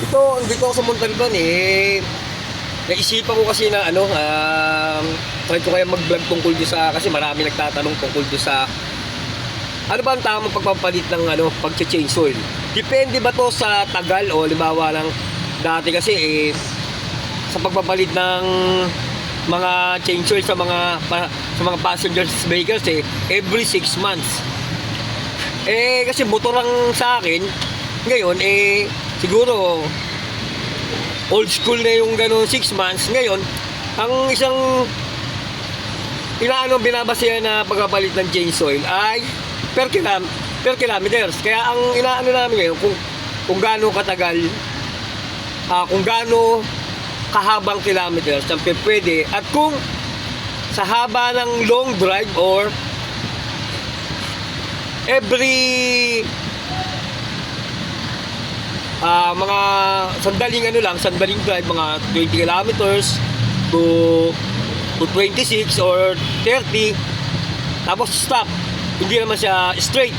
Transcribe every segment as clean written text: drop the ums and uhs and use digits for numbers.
Ito, dito ako sa Montalban naisipan ko kasi na try ko kaya mag-vlog tungkol doon sa, kasi marami nagtatanong tungkol doon sa ano ba ang tamang pagpapalit ng pag-change oil. Depende ba to sa tagal o halimbawa lang dati kasi sa pagpapalit ng mga change oil sa mga passengers vehicles every 6 months. Kasi motor lang sa akin ngayon siguro old school na yung gano'n 6 months. Ngayon, ang isang binabasehan na pagpapalit ng change oil ay per kilometers. Kaya ang inaano namin ngayon kung gaano katagal, kung gaano kahabang kilometers ang pwede, at kung sa haba ng long drive or every mga sandaling drive, mga 20 kilometers to 26 or 30, tapos stop. Hindi naman siya straight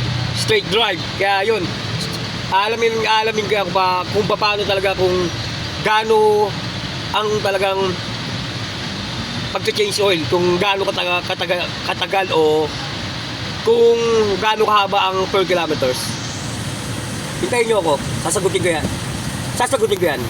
drive. Kaya yun, alamin ko kung paano talaga, kung gaano ang talagang pag-change oil, kung gaano katagal o kung gaano kahaba ang per kilometers. Hintayin nyo ako, sasagutin ko yan.